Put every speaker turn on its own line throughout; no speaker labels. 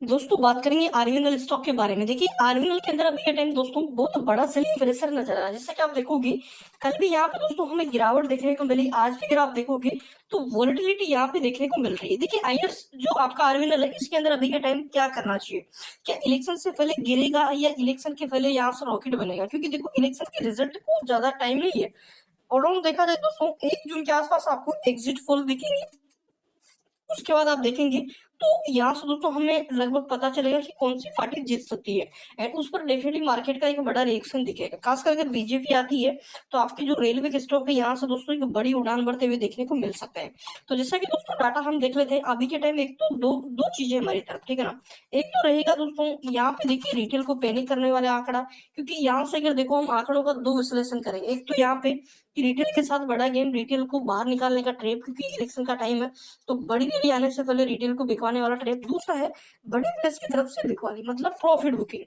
दोस्तों बात करेंगे आरवीएनएल स्टॉक के बारे में। देखिए आरवीएनएल के अंदर अभी के टाइम दोस्तों बहुत बड़ा सेलिंग प्रेशर नजर आ रहा है। जैसे कि आप देखोगे कल भी यहाँ पे दोस्तों हमें गिरावट देखने को मिली, आज भी अगर आप देखोगे तो वोलेटिलिटी यहाँ पे देखने को मिल रही है। देखिए आईएस जो आपका आरवीएनएल है इसके अंदर अभी के टाइम क्या करना चाहिए, क्या इलेक्शन से पहले गिरेगा या इलेक्शन के पहले यहाँ से रॉकेट बनेगा, क्योंकि देखो इलेक्शन के रिजल्ट को ज्यादा टाइम नहीं है। और देखा जाए दोस्तों 1 जून के आसपास आपको एग्जिट पोल दिखेंगे, उसके बाद आप देखेंगे तो यहाँ से दोस्तों हमें लगभग पता चलेगा कि कौन सी पार्टी जीत सकती है। एंड उस पर डेफिनेटली मार्केट का एक बड़ा रिएक्शन दिखेगा। खासकर अगर बीजेपी आती है तो आपके जो रेलवे के स्टॉक है यहाँ से दोस्तों एक बड़ी उड़ान भरते हुए देखने को मिल सकता है। तो जैसा कि दोस्तों डाटा हम देख लेते हैं अभी के टाइम, एक तो दो दो चीजें हमारी तरफ, ठीक है ना। एक तो रहेगा दोस्तों यहाँ पे देखिए रिटेल को पैनिक करने वाले आंकड़ा, क्योंकि यहाँ से अगर देखो हम आंकड़ों का दो विश्लेषण करेंगे। एक तो यहाँ पे कि रिटेल के साथ बड़ा गेम, रिटेल को बाहर निकालने का ट्रेप, क्योंकि इलेक्शन का टाइम है तो बड़ी रैली आने से पहले रिटेल को बिकवाने वाला ट्रेप। दूसरा है बड़े प्लेस की तरफ से बिकवाली, मतलब प्रॉफिट बुकिंग।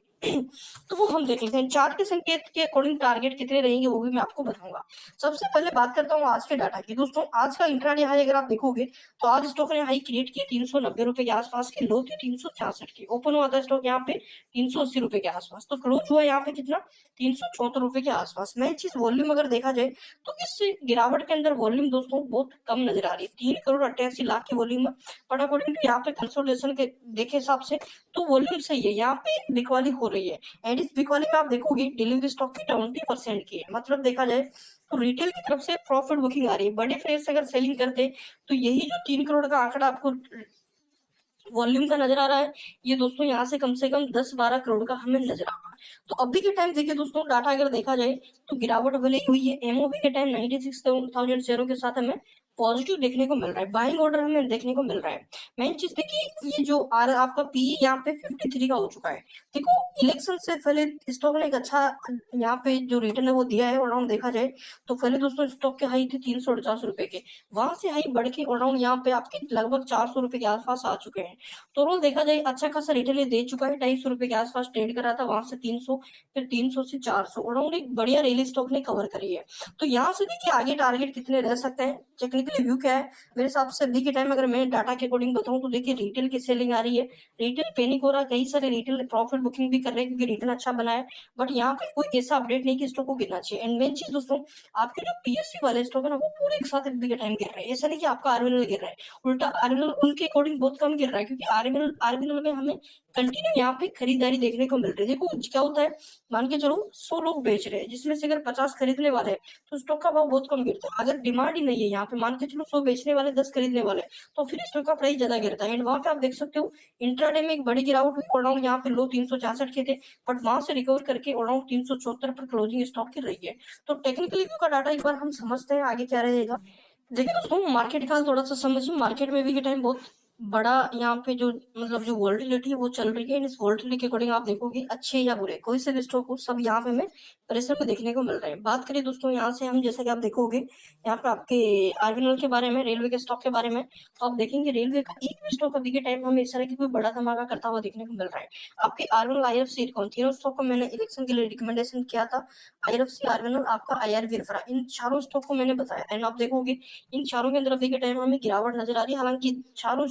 तो वो हम देख लेते हैं चार्ट के संकेत के अकॉर्डिंग टारगेट कितने रहेंगे वो भी मैं आपको बताऊंगा। सबसे पहले बात करता हूँ आज के डाटा की। दोस्तों आज का इंट्राडे हाई अगर आप देखोगे तो आज स्टॉक ने हाई क्रिएट किया 390 रुपए के आसपास के, लो थे 366 की, ओपन हुआ था स्टॉक यहाँ पे 380 रुपए के आसपास, तो क्लोज हुआ यहाँ पे कितना 374 रुपए के आसपास। मैं चीज वॉल्यूम अगर देखा जाए तो इस गिरावट के अंदर वॉल्यूम दोस्तों बहुत कम नजर आ रही है, 3 करोड़ 88 लाख की वॉल्यूम है। बट अकॉर्डिंग टू यहाँ पे कंसोलिडेशन के देखे हिसाब से तो वॉल्यूम सही है, यहाँ पे बिकवाली हो रही है। एंड इस बिकवाली में आप देखोगे डिलीवरी स्टॉक की 20% की है, मतलब देखा जाए तो रिटेल की तरफ से प्रॉफिट बुकिंग आ रही है। बड़े फ्रेश अगर सेलिंग करते तो यही जो 3 करोड़ का आंकड़ा आपको वॉल्यूम का नजर आ रहा है, ये दोस्तों यहाँ से कम 10-12 करोड़ का हमें नजर आ रहा है। तो अभी के टाइम देखिए दोस्तों डाटा अगर देखा जाए तो गिरावट भले ही हुई है, एमओबी के टाइम 96,000 शेयरों के साथ हमें पॉजिटिव देखने को मिल रहा है, बाइंग ऑर्डर हमें देखने को मिल रहा है। मेन चीज देखिए ये जो आपका पी यहाँ पे 53 का हो चुका है। देखो इलेक्शन से पहले स्टॉक ने एक अच्छा यहाँ पे जो रिटर्न है वो दिया है। ऑलराउंड देखा जाए तो पहले दोस्तों स्टॉक के हाई थे 349 रुपए के, वहां से हाई बढ़ के ऑलराउंड यहाँ पे आपके लगभग 400 रुपए के आसपास आ चुके हैं। तो ओवरऑल देखा जाए अच्छा खासा रिटेल दे चुका है, 250 रुपए के आसपास ट्रेड कर रहा था, वहां से 300, फिर 300 से 400, और एक बढ़िया रैली स्टॉक ने कवर करी है। तो यहाँ से देखिए आगे टारगेट कितने रह सकते हैं, टेक्निकली व्यू क्या है मेरे हिसाब से अभी के टाइम अगर मैं डाटा के अकॉर्डिंग बताऊं तो देखिए रिटेल की सेलिंग आ रही है, रिटेल पैनिक हो रहा है, कई सारे रिटेल प्रॉफिट बुकिंग भी कर रहे हैं क्योंकि रिटर्न अच्छा बना है। बट यहाँ पे कोई ऐसा अपडेट नहीं कि स्टॉक को गिरना चाहिए। एंड मेन चीज दोस्तों आपके जो पीएससी वाले स्टॉक है ना वो पूरे एक साथ अभी के टाइम गिर रहे हैं, ऐसा नहीं कि आपका आरवीएनएल गिर रहा है, उल्टा आरवीएनएल उनके अकॉर्डिंग बहुत कम गिर रहा है, क्योंकि आरवीएनएल आरवीएनएल में हमें कंटिन्यू यहाँ पे खरीदारी देखने को मिल रही है। देखो क्या होता है, मान के चलो 100 लोग बेच रहे हैं जिसमें से अगर 50 खरीदने वाले हैं तो स्टॉक का भाव बहुत कम गिरता है। अगर डिमांड ही नहीं है यहाँ पे, मान के चलो 100 बेचने वाले 10 खरीदने वाले, तो फिर स्टॉक का प्राइस ज्यादा गिरता है। एंड वहां पे आप देख सकते हो इंट्राडे में एक बड़ी गिरावट हुई, अराउंड यहाँ पे लो 366 के थे, बट वहां से रिकवर करके अराउंड 374 पर क्लोजिंग स्टॉक की रही है। तो टेक्निकली व्यू का डाटा एक बार हम समझते हैं आगे क्या रहेगा। देखिए दोस्तों मार्केट का थोड़ा सा समझिए, मार्केट में भी के टाइम बहुत बड़ा यहाँ पे जो मतलब जो वोलेटिलिटी है वो चल रही है। इस वोलेटिलिटी के अकॉर्डिंग आप देखोगे अच्छे या बुरे कोई से भी स्टॉक हो सब यहाँ पे हमें प्रेशर में देखने को मिल रहा है। बात करें दोस्तों यहाँ से हम, जैसे कि आप देखोगे यहाँ पे आपके आरवीएनएल के बारे में, रेलवे के स्टॉक के बारे में, तो आप देखेंगे रेलवे का एक भी स्टॉक अभी के टाइम हमें इस तरह की कोई बड़ा धमाका करता हुआ देखने को मिल रहा है। आपके आरवीएनएल आईएफसी इरकॉन तीनों स्टॉक को मैंने इलेक्शन के लिए रिकमेंडेशन किया था, आईएफसी आरवीएनएल आपका आईआरबी इन्फ्रा, इन चारों स्टॉक को मैंने बताया। एंड आप देखोगे इन चारों के अंदर अभी के टाइम हमें गिरावट नजर आ रही है। हालांकि चारों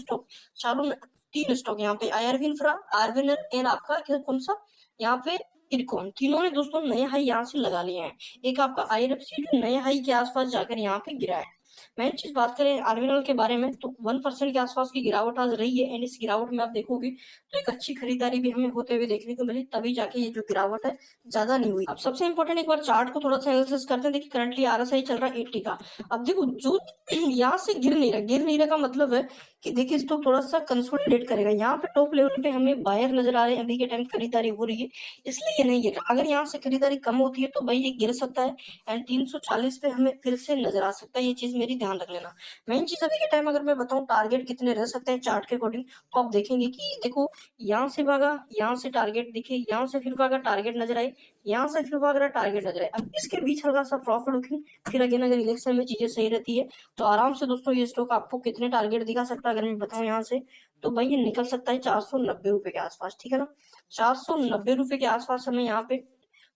3 स्टॉक यहाँ पे आईआरबी इंफ्रा, आरवीएनएल एंड आपका कौन सा यहाँ पे इरकॉन, तीनों ने दोस्तों नए हाई यहाँ से लगा लिए हैं। एक आपका आईआरएफसी जो नए हाई के आसपास जाकर यहाँ पे गिरा है। मेन चीज बात करें आरवीएनएल के बारे में तो 1% के आसपास की गिरावट आज रही है। एंड इस गिरावट में आप देखोगे तो एक अच्छी खरीदारी भी हमें होते हुए देखने को मिली, तभी जाके ये जो गिरावट है ज्यादा नहीं हुई। अब सबसे इंपॉर्टेंट एक बार चार्ट को थोड़ा सा एनालिसिस करते हैं। देखिए करंटली आरएसआई चल रहा है 80 का। अब देखो जो यहाँ से गिर नहीं रहा का मतलब है कि देखिए स्टॉक थोड़ा सा कंसोलिडेट करेगा। यहाँ पे टॉप लेवल पे हमें बायर नजर आ रहे हैं, अभी के टाइम खरीदारी हो रही है इसलिए ये नहीं गिर रहा। अगर यहाँ से खरीदारी कम होती है तो भाई ये गिर सकता है एंड 340 पे हमें फिर से नजर आ सकता है, ये चीज मेरी ध्यान रख लेना। मेन चीज अभी के टाइम अगर मैं बताऊं टारगेट कितने रह सकते हैं चार्ट के अकॉर्डिंग, तो आप देखेंगे कि देखो यहाँ से भागा, यहाँ से टारगेट दिखे, यहाँ से फिर भागा टारगेट नजर आए, यहाँ से फिर भाग रहा टारगेट नजर आए। अब इसके बीच हल्का सा प्रॉफिट बुकिंग, फिर अगेन अगर इलेक्शन में चीजें सही रहती है तो आराम से दोस्तों ये स्टॉक आपको कितने टारगेट दिखा सकता है अगर मैं बताऊं यहाँ से, तो भाई ये निकल सकता है 490 रुपए के आसपास, ठीक है ना। 490 रुपए के आसपास हमें यहाँ पे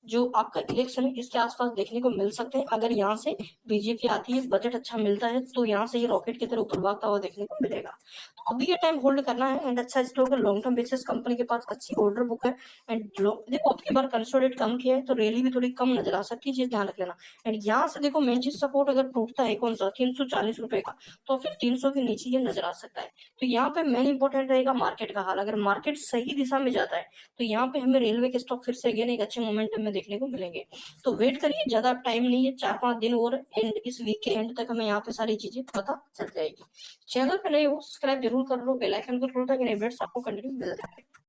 जो आपका इलेक्शन है इसके आसपास देखने को मिल सकते हैं। अगर यहाँ से बीजेपी आती है, बजट अच्छा मिलता है, तो यहाँ से ये रॉकेट की तरह ऊपर भागता हुआ देखने को मिलेगा। तो अभी ये टाइम होल्ड करना है एंड अच्छा स्टॉक है, लॉन्ग टर्म बेसिस कंपनी के पास अच्छी ऑर्डर बुक है एंड देखो अब की बार कंसोलिडेट कम किया है तो रैली भी थोड़ी कम नजर आ सकती है, चीज ध्यान रख लेना। एंड यहाँ से देखो मेन चीज सपोर्ट अगर टूटता है कौन सा 340 रुपए का, तो फिर 300 के नीचे ये नजर आ सकता है। तो यहाँ पे मेन इंपॉर्टेंट रहेगा मार्केट का हाल। अगर मार्केट सही दिशा में जाता है तो यहाँ पे हमें रेलवे के स्टॉक फिर से अगेन एक अच्छे मोमेंटम में देखने को मिलेंगे। तो वेट करिए, ज्यादा टाइम नहीं है, 4-5 दिन और एंड इस वीक के एंड तक हमें यहाँ पे सारी चीजें पता चल जाएगी। चैनल पे नए हो सब्सक्राइब जरूर कर लो, बेल आइकन को जरूर ताकि अपडेट्स आपको कंटिन्यू मिल जाए।